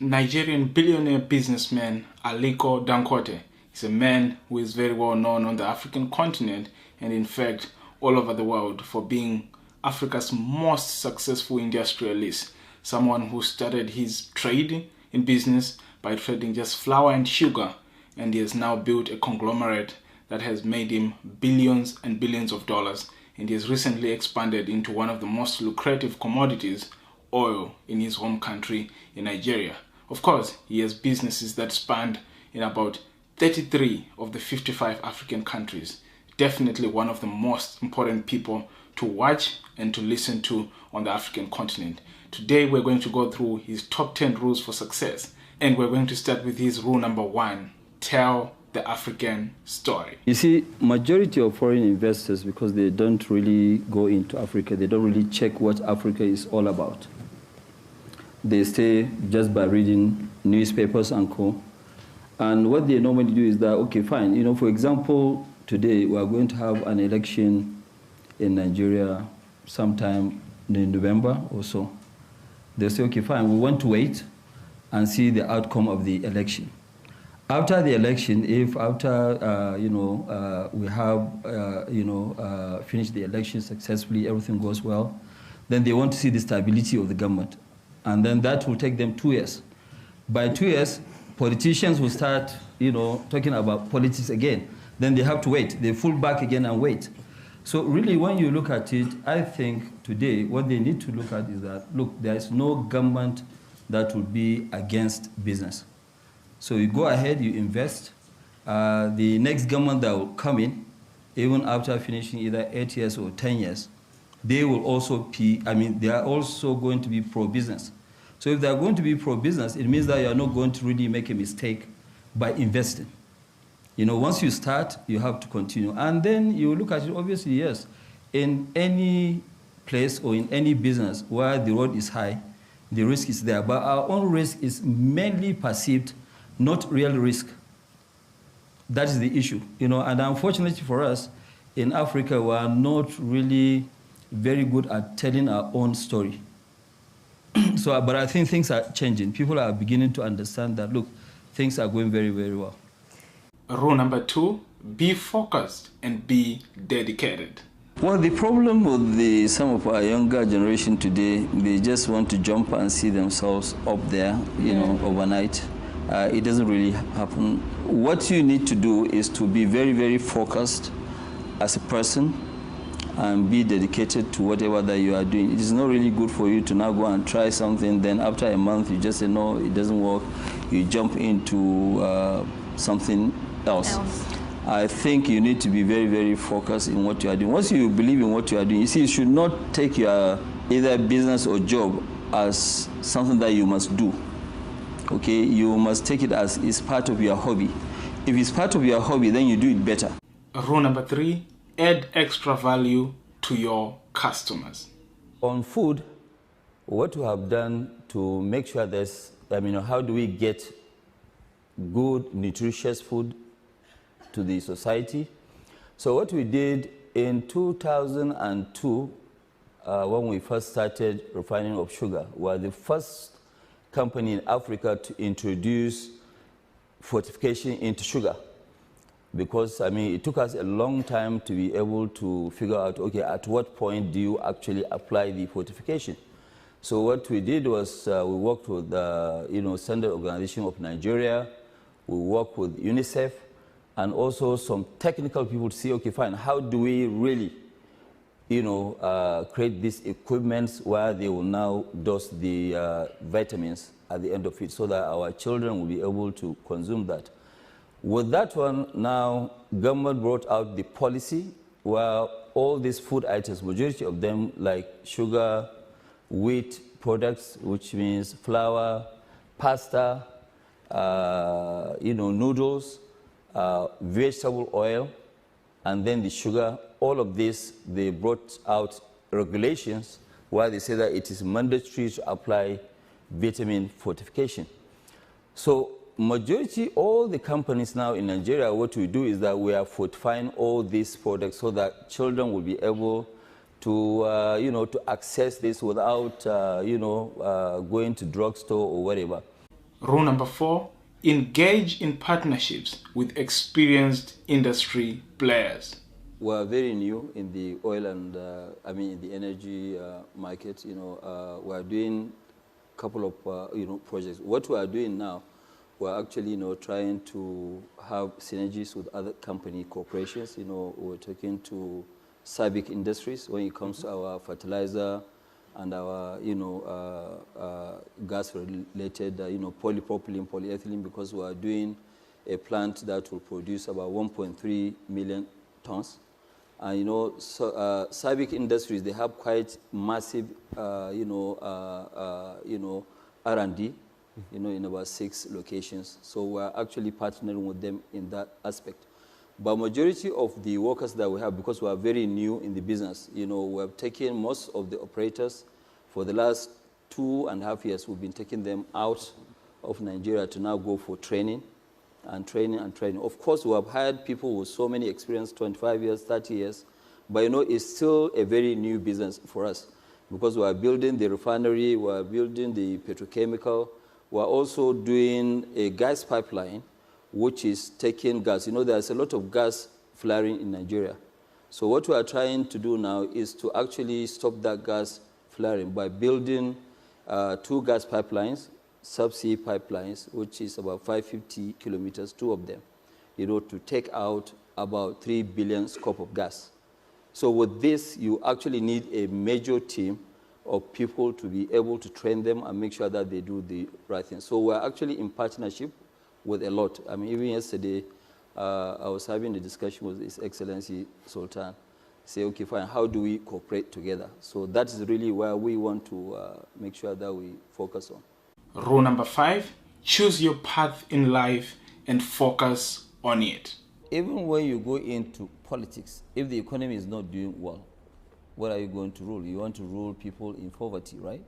Nigerian billionaire businessman Aliko Dangote is a man who is very well known on the African continent and in fact all over the world for being Africa's most successful industrialist, someone who started his trade in business by trading just flour and sugar, and he has now built a conglomerate that has made him billions and billions of dollars, and he has recently expanded into one of the most lucrative commodities, oil, in his home country in Nigeria. Of course, he has businesses that span in about 33 of the 55 African countries. Definitely one of the most important people to watch and to listen to on the African continent. Today we're going to go through his top 10 rules for success, and we're going to start with his rule number 1: tell the African story. You see, majority of foreign investors, because they don't really go into Africa, they don't really check what Africa is all about. They stay just by reading newspapers and co. And what they normally do is that, okay, fine, you know, for example, today we are going to have an election in Nigeria sometime in November or so. They say, okay, fine, we want to wait and see the outcome of the election. After the election, if after, we have, finished the election successfully, everything goes well, then they want to see the stability of the government. And then that will take them 2 years. By 2 years, politicians will start, talking about politics again. Then they have to wait. They fall back again and wait. So really, when you look at it, I think today what they need to look at is that, look, there is no government that will be against business. So you go ahead, you invest. The next government that will come in, even after finishing either 8 years or 10 years, they will also be, they are also going to be pro-business. So if they are going to be pro-business, it means that you are not going to really make a mistake by investing. Once you start, you have to continue. And then you look at it, obviously, yes, in any place or in any business where the road is high, the risk is there. But our own risk is mainly perceived, not real risk. That is the issue. And unfortunately for us, in Africa, we are not really very good at telling our own story. But I think things are changing. People are beginning to understand that, look, things are going very, very well. Rule number 2, be focused and be dedicated. Well, the problem with some of our younger generation today, they just want to jump and see themselves up there, overnight. It doesn't really happen. What you need to do is to be very, very focused as a person and be dedicated to whatever that you are doing. It is not really good for you to now go and try something, then after a month you just say, no, it doesn't work. You jump into something else. I think you need to be very, very focused in what you are doing. Once you believe in what you are doing, you see, you should not take your either business or job as something that you must do. Okay, you must take it as it's part of your hobby. If it's part of your hobby, then you do it better. Rule number 3, add extra value to your customers. On food, what we have done to make sure there's, how do we get good, nutritious food to the society? So what we did in 2002, when we first started refining of sugar, we were the first company in Africa to introduce fortification into sugar. Because, it took us a long time to be able to figure out, okay, at what point do you actually apply the fortification? So what we did was we worked with the Standard Organization of Nigeria, we worked with UNICEF, and also some technical people to see, okay, fine, how do we really, create these equipments where they will now dose the vitamins at the end of it so that our children will be able to consume that. With that one, now, government brought out the policy where all these food items, majority of them like sugar, wheat products, which means flour, pasta, noodles, vegetable oil, and then the sugar, all of this, they brought out regulations where they say that it is mandatory to apply vitamin fortification. So majority, all the companies now in Nigeria, what we do is that we are fortifying all these products so that children will be able to, to access this without, going to drugstore or whatever. Rule number 4, engage in partnerships with experienced industry players. We are very new in the oil and, in the energy market. We are doing a couple of, projects. What we are doing now, we're actually, trying to have synergies with other company corporations. We're talking to Sabic Industries when it comes to our fertilizer and our, gas-related, polypropylene, polyethylene, because we are doing a plant that will produce about 1.3 million tons. And Sabic Industries, they have quite massive, R&D, in about 6 locations. So we're actually partnering with them in that aspect. But majority of the workers that we have, because we are very new in the business, we have taken most of the operators for the last 2.5 years. We've been taking them out of Nigeria to now go for training and training and training. Of course, we have hired people with so many experience, 25 years, 30 years, but it's still a very new business for us because we are building the refinery, we are building the petrochemical, we are also doing a gas pipeline, which is taking gas. There's a lot of gas flaring in Nigeria. So what we are trying to do now is to actually stop that gas flaring by building 2 gas pipelines, subsea pipelines, which is about 550 kilometers, 2 of them, to take out about 3 billion scope of gas. So with this, you actually need a major team of people to be able to train them and make sure that they do the right thing. So we're actually in partnership with a lot. Even yesterday, I was having a discussion with His Excellency Sultan. Say, okay, fine, how do we cooperate together? So that is really where we want to make sure that we focus on. Rule number 5, choose your path in life and focus on it. Even when you go into politics, if the economy is not doing well, what are you going to rule? You want to rule people in poverty, right?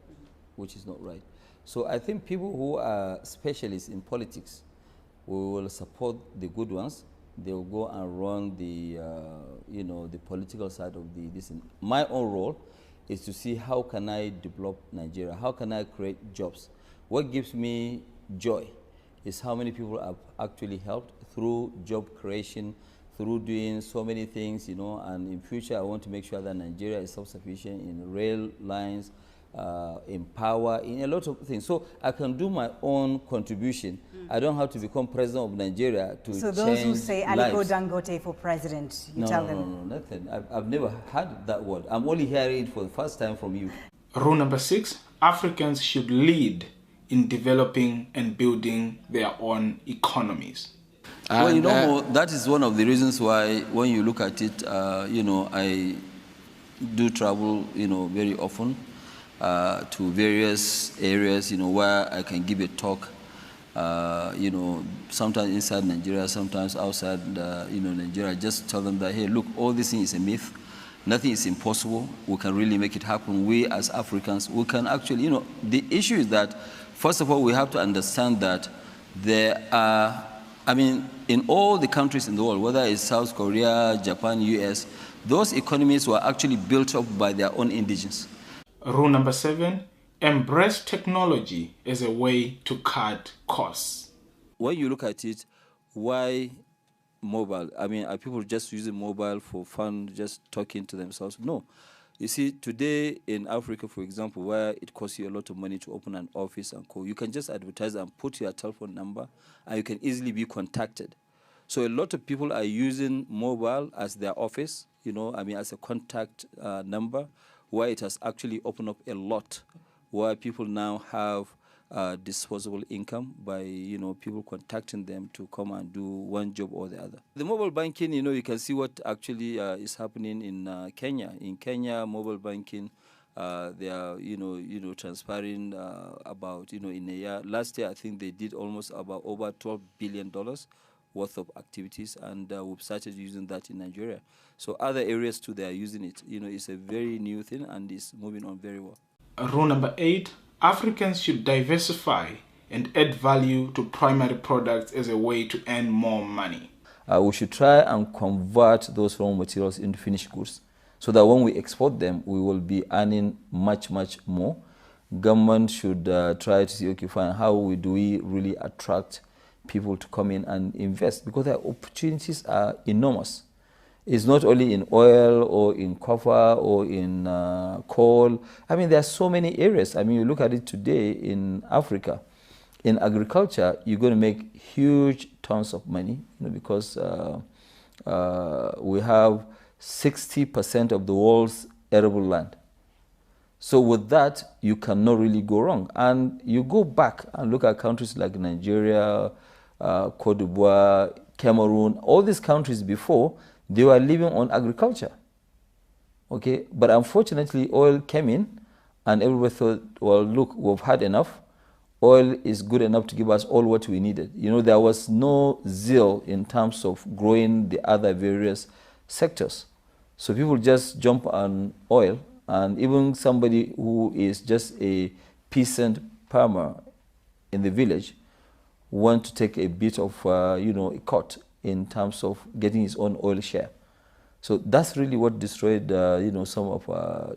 Which is not right. So I think people who are specialists in politics, we will support the good ones. They will go and run the, the political side of this. My own role is to see how can I develop Nigeria? How can I create jobs? What gives me joy is how many people I've actually helped through job creation, through doing so many things, and in future I want to make sure that Nigeria is self-sufficient in rail lines, in power, in a lot of things. So I can do my own contribution. I don't have to become president of Nigeria to change So those who say Aliko lives. Dangote for president, you tell them? No, nothing. I've never heard that word. I'm only hearing it for the first time from you. Rule number 6, Africans should lead in developing and building their own economies. Well, that is one of the reasons why when you look at it, I do travel, very often to various areas, where I can give a talk, sometimes inside Nigeria, sometimes outside, Nigeria, just tell them that, hey, look, all this thing is a myth. Nothing is impossible. We can really make it happen. We as Africans, we can actually, the issue is that, first of all, we have to understand that there are, in all the countries in the world, whether it's South Korea, Japan, US, those economies were actually built up by their own indigenes. Rule number 7, embrace technology as a way to cut costs. When you look at it, why mobile? Are people just using mobile for fun, just talking to themselves? No. You see, today in Africa, for example, where it costs you a lot of money to open an office and call, you can just advertise and put your telephone number, and you can easily be contacted. So a lot of people are using mobile as their office, as a contact number, where it has actually opened up a lot, where people now have disposable income by, people contacting them to come and do one job or the other. The mobile banking, you can see what actually is happening in Kenya. In Kenya, mobile banking, they are, transferring about, in a year. Last year, I think they did almost about over $12 billion worth of activities, and we've started using that in Nigeria. So other areas too, they are using it. It's a very new thing, and it's moving on very well. Rule number 8, Africans should diversify and add value to primary products as a way to earn more money. We should try and convert those raw materials into finished goods so that when we export them, we will be earning much, much more. government should try to see, okay, fine, how do we really attract people to come in and invest? Because the opportunities are enormous. It's not only in oil or in copper or in coal. I mean, there are so many areas. I mean, you look at it today in Africa. In agriculture, you're going to make huge tons of money, because we have 60% of the world's arable land. So with that, you cannot really go wrong. And you go back and look at countries like Nigeria, Cote d'Ivoire, Cameroon, all these countries before, they were living on agriculture. Okay, but unfortunately, oil came in and everybody thought, well, look, we've had enough. Oil is good enough to give us all what we needed. There was no zeal in terms of growing the other various sectors. So people just jump on oil, and even somebody who is just a peasant farmer in the village want to take a bit of, a cut in terms of getting his own oil share. So that's really what destroyed, some of our,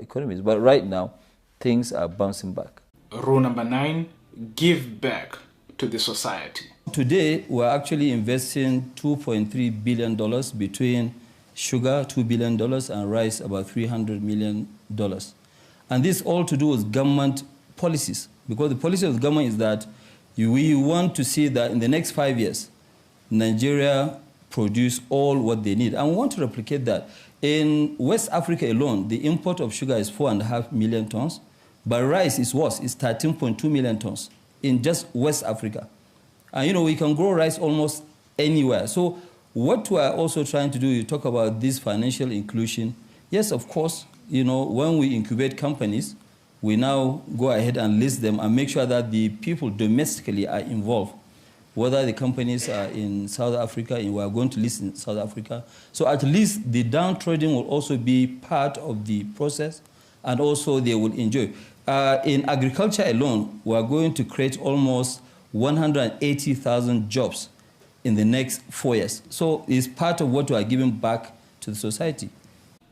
economies. But right now, things are bouncing back. Rule number 9, give back to the society. Today, we're actually investing $2.3 billion between sugar, $2 billion, and rice, about $300 million. And this all to do with government policies, because the policy of the government is that we want to see that in the next 5 years, Nigeria produce all what they need. And we want to replicate that. In West Africa alone, the import of sugar is 4.5 million tons, but rice is worse, it's 13.2 million tons in just West Africa. And we can grow rice almost anywhere. So what we are also trying to do, you talk about this financial inclusion. Yes, of course, when we incubate companies, we now go ahead and list them and make sure that the people domestically are involved, whether the companies are in South Africa, and we are going to list in South Africa. So at least the downtrading will also be part of the process, and also they will enjoy. In agriculture alone, we are going to create almost 180,000 jobs in the next 4 years. So it's part of what we are giving back to the society.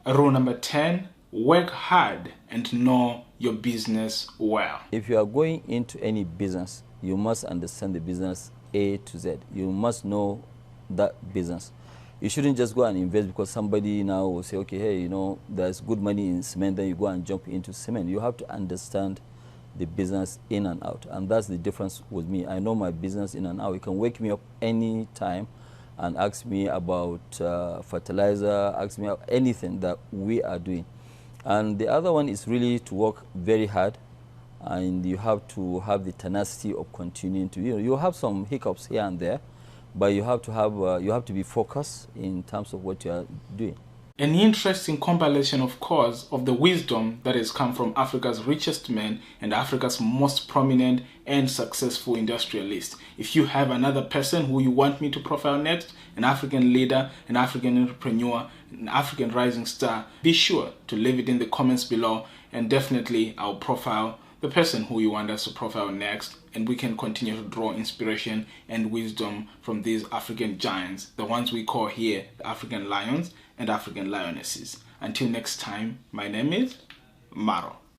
Rule number 10, work hard and know your business well. If you are going into any business, you must understand the business A to Z. You must know that business. You shouldn't just go and invest because somebody now will say, okay, hey, there's good money in cement, then you go and jump into cement. You have to understand the business in and out. And that's the difference with me. I know my business in and out. You can wake me up any time and ask me about fertilizer, ask me about anything that we are doing. And the other one is really to work very hard, and you have to have the tenacity of continuing to, you have some hiccups here and there, but you have to be focused in terms of what you are doing. An interesting compilation, of course, of the wisdom that has come from Africa's richest men and Africa's most prominent and successful industrialists. If you have another person who you want me to profile next, an African leader, an African entrepreneur, an African rising star, be sure to leave it in the comments below, and definitely I'll profile the person who you want us to profile next, and we can continue to draw inspiration and wisdom from these African giants, the ones we call here the African lions and African lionesses. Until next time, my name is Maro.